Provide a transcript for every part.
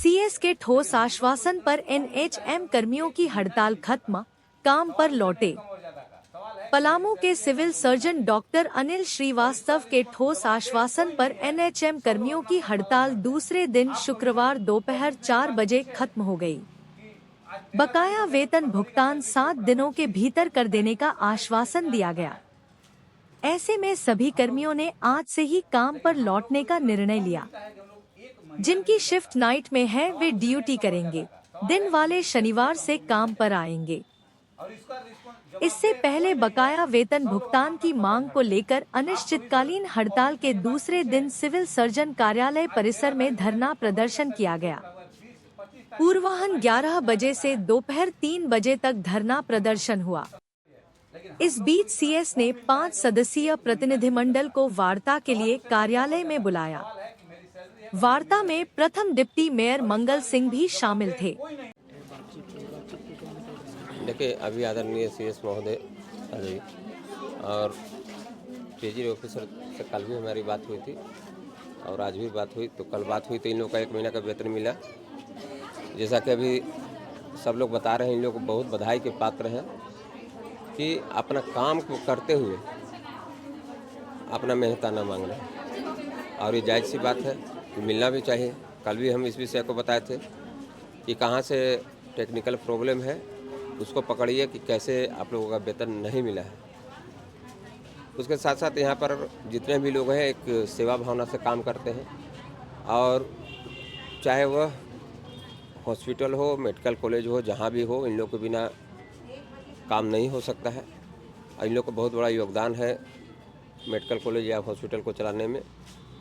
CS के ठोस आश्वासन पर एनएचएम कर्मियों की हड़ताल खत्म, काम पर लौटे। पलामू के civil surgeon doctor Anil Srivastava के ठोस आश्वासन पर एनएचएम कर्मियों की हड़ताल दूसरे दिन शुक्रवार दोपहर 4 बजे खत्म हो गई। बकाया वेतन भुगतान 7 दिनों के भीतर कर देने का आश्वासन दिया गया। ऐसे में सभी कर्मियों ने आज से ही काम पर लौटने का निर्णय लिया। जिनकी शिफ्ट नाइट में है वे ड्यूटी करेंगे, दिन वाले शनिवार से काम पर आएंगे। इससे पहले बकाया वेतन भुगतान की मांग को लेकर अनिश्चितकालीन हड़ताल के दूसरे दिन सिविल सर्जन कार्यालय परिसर में धरना प्रदर्शन किया गया। पूर्वाह्न 11 बजे से दोपहर 3 बजे तक धरना प्रदर्शन हुआ। इस बीच सीएस ने 5 सदस्यीय प्रतिनिधिमंडल को वार्ता के लिए कार्यालय में बुलाया। वार्ता में प्रथम डिप्टी मेयर मंगल सिंह भी शामिल थे। देखिए, अभी आदरणीय सीएस महोदय और ट्रेजरी ऑफिसर से कल भी हमारी बात हुई थी और आज भी बात हुई। तो कल बात हुई तो इन लोगों का 1 महीना का वेतन मिला। जैसा कि अभी सब लोग बता रहे हैं, इन लोग बहुत बधाई के पात्र हैं कि अपना काम को करते हुए अपना मेहनताना मांगना, और ये जायज़ सी बात है कि मिलना भी चाहिए। कल भी हम इस विषय को बताए थे कि कहाँ से टेक्निकल प्रॉब्लम है, उसको पकड़िए कि कैसे आप लोगों का वेतन नहीं मिला है। उसके साथ साथ यहाँ पर जितने भी लोग हैं एक सेवा भावना से काम करते हैं, और चाहे वह हॉस्पिटल हो, मेडिकल कॉलेज हो, जहाँ भी हो, इन लोग के बिना काम नहीं हो सकता है। इन लोग का बहुत बड़ा योगदान है मेडिकल कॉलेज या हॉस्पिटल को चलाने में।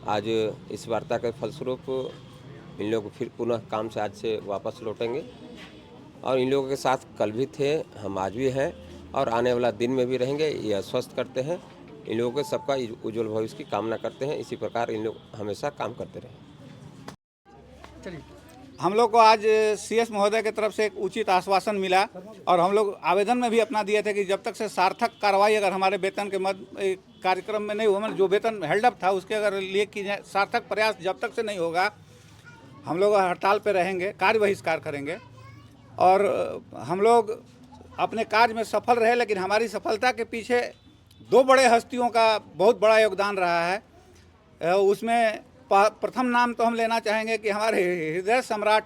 आज इस वार्ता के फलस्वरूप इन लोग फिर पुनः काम से आज से वापस लौटेंगे, और इन लोगों के साथ कल भी थे, हम आज भी हैं और आने वाला दिन में भी रहेंगे। ये आश्वस्त करते हैं। इन लोगों के सबका उज्जवल भविष्य की कामना करते हैं। इसी प्रकार इन लोग हमेशा काम करते रहें। चलिए, हम लोग को आज सीएस महोदय की तरफ से एक उचित आश्वासन मिला, और हम लोग आवेदन में भी अपना दिए थे कि जब तक से सार्थक कार्रवाई अगर हमारे वेतन के कार्यक्रम में नहीं हुआ, जो वेतन हेल्डअप था उसके अगर लिए की जाए, सार्थक प्रयास जब तक से नहीं होगा, हम लोग हड़ताल पर रहेंगे, कार्य बहिष्कार करेंगे। और हम लोग अपने कार्य में सफल रहे, लेकिन हमारी सफलता के पीछे 2 बड़े हस्तियों का बहुत बड़ा योगदान रहा है। उसमें प्रथम नाम तो हम लेना चाहेंगे कि हमारे हृदय सम्राट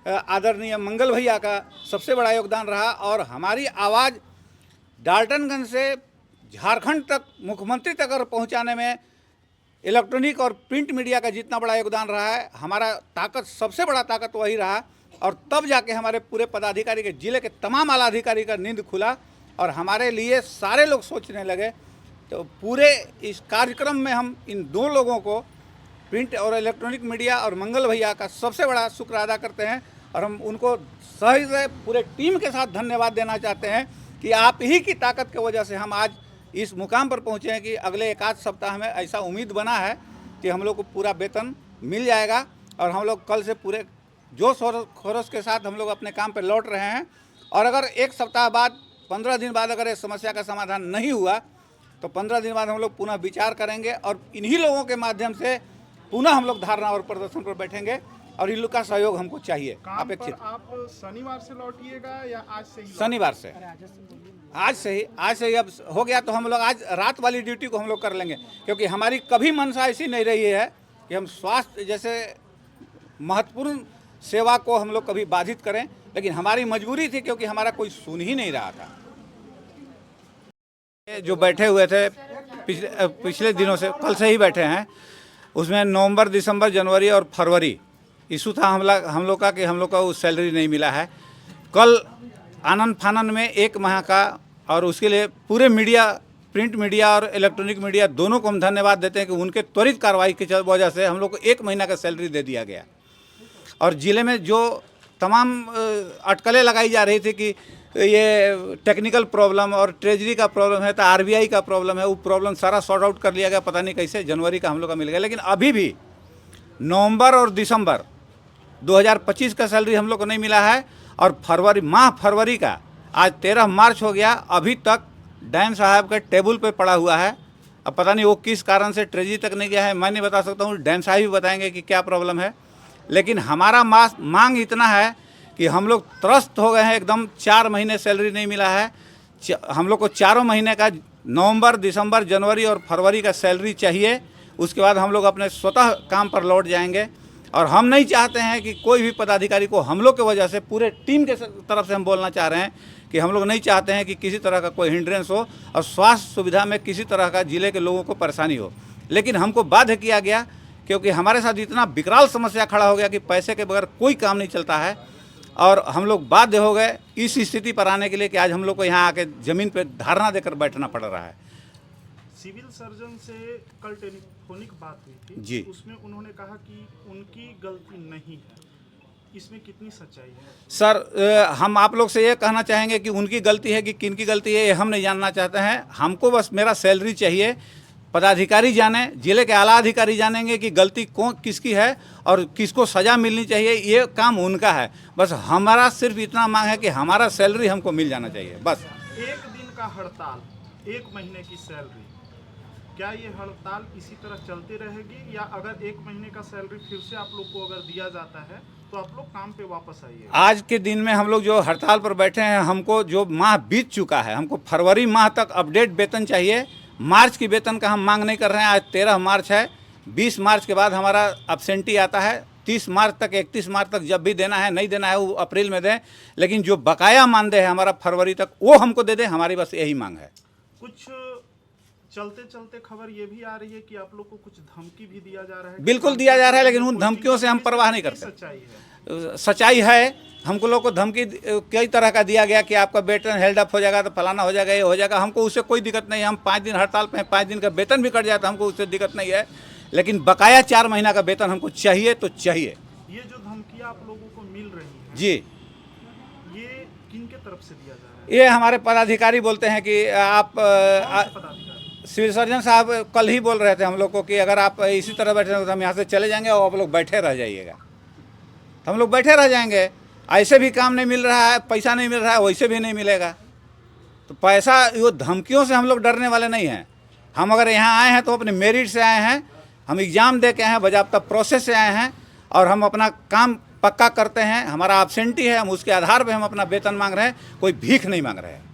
आदरणीय मंगल भैया का सबसे बड़ा योगदान रहा, और हमारी आवाज़ डाल्टनगंज से झारखंड तक, मुख्यमंत्री तक अगर पहुँचाने में इलेक्ट्रॉनिक और प्रिंट मीडिया का जितना बड़ा योगदान रहा है, हमारा ताकत, सबसे बड़ा ताकत वही रहा। और तब जाके हमारे पूरे पदाधिकारी के, जिले के तमाम आला अधिकारी का नींद खुला और हमारे लिए सारे लोग सोचने लगे। तो पूरे इस कार्यक्रम में हम इन 2 लोगों को, प्रिंट और इलेक्ट्रॉनिक मीडिया और मंगल भैया का सबसे बड़ा शुक्र अदा करते हैं, और हम उनको सही से पूरे टीम के साथ धन्यवाद देना चाहते हैं कि आप ही की ताकत की वजह से हम आज इस मुकाम पर पहुँचे हैं कि अगले 1 आध सप्ताह में ऐसा उम्मीद बना है कि हम लोग को पूरा वेतन मिल जाएगा। और हम लोग कल से पूरे जोश और खरोश के साथ हम लोग अपने काम पर लौट रहे हैं। और अगर 1 सप्ताह बाद, 15 दिन बाद अगर इस समस्या का समाधान नहीं हुआ, तो 15 दिन बाद हम लोग पुनः विचार करेंगे, और इन्हीं लोगों के माध्यम से पुनः हम लोग धारणा और प्रदर्शन पर बैठेंगे, और इन लोग का सहयोग हमको चाहिए अपेक्षित। आप शनिवार से लौटिएगा या आज से ही? शनिवार से, आज से ही अब हो गया, तो हम लोग आज रात वाली ड्यूटी को हम लोग कर लेंगे, क्योंकि हमारी कभी मंशा ऐसी नहीं रही है कि हम स्वास्थ्य जैसे महत्वपूर्ण सेवा को हम लोग कभी बाधित करें, लेकिन हमारी मजबूरी थी, क्योंकि हमारा कोई सुन ही नहीं रहा था। जो बैठे हुए थे पिछले दिनों से, कल से ही बैठे हैं, उसमें नवंबर, दिसंबर, जनवरी और फरवरी इशू था हम लोग का कि हम लोग का वो सैलरी नहीं मिला है। कल आनंद फानन में 1 माह का, और उसके लिए पूरे मीडिया, प्रिंट मीडिया और इलेक्ट्रॉनिक मीडिया दोनों को हम धन्यवाद देते हैं कि उनके त्वरित कार्रवाई की वजह से हम लोग को 1 महीना का सैलरी दे दिया गया। और ज़िले में जो तमाम अटकलें लगाई जा रही थी कि ये टेक्निकल प्रॉब्लम और ट्रेजरी का प्रॉब्लम है, तो आरबीआई का प्रॉब्लम है, वो प्रॉब्लम सारा सॉर्ट आउट कर लिया गया। पता नहीं कैसे जनवरी का हम लोग का मिल गया, लेकिन अभी भी नवंबर और दिसंबर 2025 का सैलरी हम लोग को नहीं मिला है। और फरवरी का आज 13 मार्च हो गया, अभी तक डैन साहब के टेबल पे पड़ा हुआ है। अब पता नहीं वो किस कारण से ट्रेजरी तक नहीं गया है, मैं नहीं बता सकता हूँ, डैन साहब ही बताएंगे कि क्या प्रॉब्लम है। लेकिन हमारा मांग इतना है कि हम लोग त्रस्त हो गए हैं एकदम। 4 महीने सैलरी नहीं मिला है। हम लोग को 4 महीने का नवंबर, दिसंबर, जनवरी और फरवरी का सैलरी चाहिए। उसके बाद हम लोग अपने स्वतः काम पर लौट जाएंगे। और हम नहीं चाहते हैं कि कोई भी पदाधिकारी को हम लोग की वजह से, पूरे टीम के तरफ से हम बोलना चाह रहे हैं कि हम लोग नहीं चाहते हैं कि किसी तरह का कोई हिंड्रेंस हो और स्वास्थ्य सुविधा में किसी तरह का जिले के लोगों को परेशानी हो। लेकिन हमको बाध्य किया गया क्योंकि हमारे साथ इतना विकराल समस्या खड़ा हो गया कि पैसे के बगैर कोई काम नहीं चलता है। और हम लोग बाध्य हो गए इस स्थिति पर आने के लिए कि आज हम लोग को यहाँ आके ज़मीन पर धरना देकर बैठना पड़ रहा है। सिविल सर्जन से कल टेलीफोनिक बात हुई थी जी। उसमें उन्होंने कहा कि उनकी गलती नहीं है, इसमें कितनी सच्चाई है? सर, हम आप लोग से ये कहना चाहेंगे कि उनकी गलती है कि किन की गलती है ये हम नहीं जानना चाहते हैं। हमको बस मेरा सैलरी चाहिए। पदाधिकारी जाने, जिले के आला अधिकारी जानेंगे कि गलती कौन किसकी है और किसको सज़ा मिलनी चाहिए, ये काम उनका है। बस हमारा सिर्फ इतना मांग है कि हमारा सैलरी हमको मिल जाना चाहिए बस। 1 दिन का हड़ताल, 1 महीने की सैलरी, क्या ये हड़ताल इसी तरह चलती रहेगी या अगर 1 महीने का सैलरी फिर से आप लोग को अगर दिया जाता है तो आप लोग काम पे वापस आइए? आज के दिन में हम लोग जो हड़ताल पर बैठे हैं, हमको जो माह बीत चुका है, हमको फरवरी माह तक अपडेट वेतन चाहिए। मार्च की वेतन का हम मांग नहीं कर रहे हैं। आज 13 मार्च है। 20 मार्च के बाद हमारा अब्सेंटी आता है। 30 मार्च तक, 31 मार्च तक जब भी देना है, नहीं देना है वो अप्रैल में दें, लेकिन जो बकाया मानदेय है हमारा फरवरी तक वो हमको दे दें। हमारी बस यही मांग है। कुछ चलते चलते खबर ये भी आ रही है कि आप लोग को कुछ धमकी भी दिया जा रहा है? बिल्कुल दिया जा रहा है, लेकिन उन धमकियों से हम परवाह नहीं करते। सच्चाई है? सच्चाई है। हमको लोग को धमकी कई तरह का दिया गया कि आपका वेतन हेल्ड अप हो जाएगा तो फलाना हो जाएगा, ये हो जाएगा। हमको उससे कोई दिक्कत नहीं है। हम 5 दिन हड़ताल पे हैं, 5 दिन का वेतन भी कट जाए तो हमको उससे दिक्कत नहीं है, लेकिन बकाया 4 महीना का वेतन हमको चाहिए तो चाहिए। ये जो धमकियां आप लोगों को मिल रही हैं, जी, ये किन के तरफ से दिया जा रहा है? ये हमारे पदाधिकारी बोलते हैं कि आप पदाधिकारी? सिविल सर्जन साहब कल ही बोल रहे थे हम लोग को कि अगर आप इसी तरह बैठे तो हम यहाँ से चले जाएंगे और आप लोग बैठे रह जाइएगा। तो हम लोग बैठे रह जाएंगे। ऐसे भी काम नहीं मिल रहा है, पैसा नहीं मिल रहा है, वैसे भी नहीं मिलेगा। तो पैसा, वो धमकियों से हम लोग डरने वाले नहीं हैं। हम अगर यहाँ आए हैं तो अपने मेरिट से आए हैं, हम एग्ज़ाम दे के आए हैं, बाज़ाब्ता प्रोसेस से आए हैं और हम अपना काम पक्का करते हैं। हमारा एब्सेंटी है, हम उसके आधार पर हम अपना वेतन मांग रहे हैं, कोई भीख नहीं मांग रहे हैं।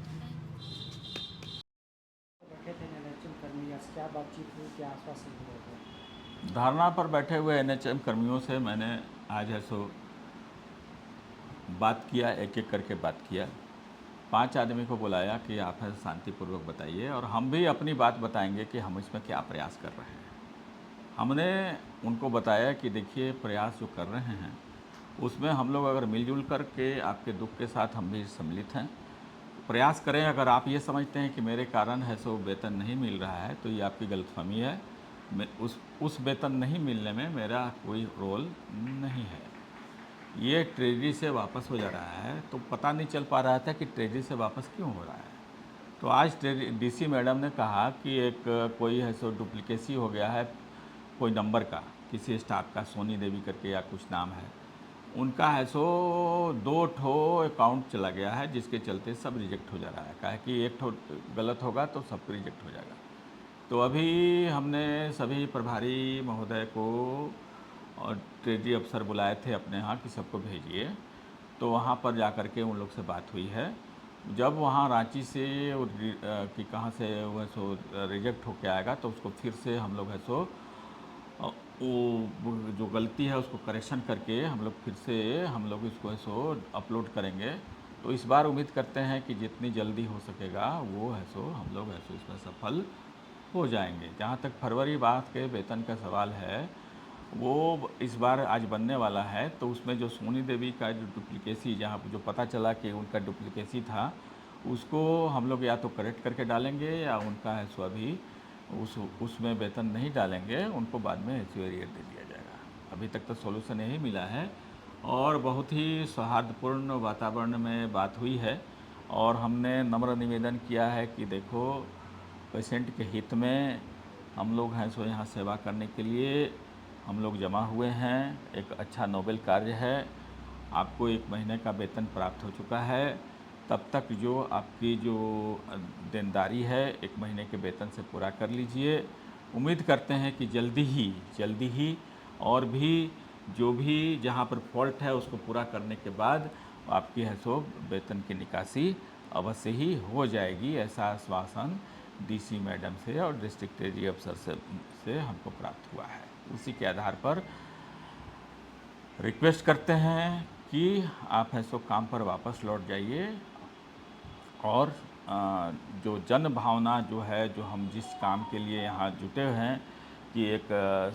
धरना पर बैठे हुए एनएचएम कर्मियों से मैंने आज है सो बात किया, एक एक करके बात किया। 5 आदमी को बुलाया कि आप है शांतिपूर्वक बताइए और हम भी अपनी बात बताएंगे कि हम इसमें क्या प्रयास कर रहे हैं। हमने उनको बताया कि देखिए प्रयास जो कर रहे हैं उसमें हम लोग अगर मिलजुल कर के आपके दुख के साथ हम भी सम्मिलित हैं, प्रयास करें। अगर आप ये समझते हैं कि मेरे कारण है सो वेतन नहीं मिल रहा है तो ये आपकी गलतफहमी है। उस वेतन नहीं मिलने में मेरा कोई रोल नहीं है। ये ट्रेजरी से वापस हो जा रहा है तो पता नहीं चल पा रहा था कि ट्रेजरी से वापस क्यों हो रहा है। तो आज डीसी मैडम ने कहा कि एक कोई है सो डुप्लीकेसी हो गया है कोई नंबर का, किसी स्टाफ का, सोनी देवी करके या कुछ नाम है उनका है सो 2 ठो अकाउंट चला गया है, जिसके चलते सब रिजेक्ट हो जा रहा है। कहा कि एक ठो गलत होगा तो सब रिजेक्ट हो जाएगा। तो अभी हमने सभी प्रभारी महोदय को और ट्रेजरी अफसर बुलाए थे अपने यहाँ कि सबको भेजिए। तो वहाँ पर जा कर के उन लोग से बात हुई है। जब वहाँ रांची से कि कहाँ से वह सो रिजेक्ट होके आएगा तो उसको फिर से हम लोग है सो वो जो गलती है उसको करेक्शन करके हम लोग फिर से हम लोग इसको है सो अपलोड करेंगे। तो इस बार उम्मीद करते हैं कि जितनी जल्दी हो सकेगा वो है सो हम लोग है सो इसमें सफल हो जाएंगे। जहाँ तक फरवरी माह के वेतन का सवाल है वो इस बार आज बनने वाला है। तो उसमें जो सोनी देवी का जो डुप्लीकेसी, जहाँ जो पता चला कि उनका डुप्लीकेसी था, उसको हम लोग या तो करेक्ट करके डालेंगे या उनका है सो अभी उसमें वेतन नहीं डालेंगे, उनको बाद में एरियर दे दिया जाएगा। अभी तक तो सॉल्यूशन यही मिला है और बहुत ही सौहार्दपूर्ण वातावरण में बात हुई है और हमने नम्र निवेदन किया है कि देखो पेशेंट के हित में हम लोग हैं सो यहाँ सेवा करने के लिए हम लोग जमा हुए हैं। एक अच्छा नोबेल कार्य है। आपको 1 महीने का वेतन प्राप्त हो चुका है। तब तक जो आपकी जो देनदारी है 1 महीने के वेतन से पूरा कर लीजिए। उम्मीद करते हैं कि जल्दी ही और भी जो भी जहाँ पर फॉल्ट है उसको पूरा करने के बाद आपकी है सो वेतन की निकासी अवश्य ही हो जाएगी, ऐसा आश्वासन डीसी मैडम से और डिस्ट्रिक्ट ट्रेजरी अफसर से हमको प्राप्त हुआ है। उसी के आधार पर रिक्वेस्ट करते हैं कि आप है सो काम पर वापस लौट जाइए और जो जन भावना जो है, जो हम जिस काम के लिए यहाँ जुटे हुए हैं कि एक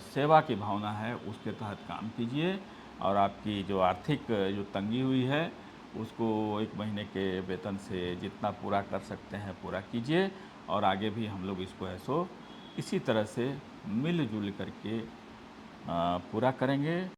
सेवा की भावना है, उसके तहत काम कीजिए और आपकी जो आर्थिक जो तंगी हुई है उसको 1 महीने के वेतन से जितना पूरा कर सकते हैं पूरा कीजिए और आगे भी हम लोग इसको है सो इसी तरह से मिलजुल करके पूरा करेंगे।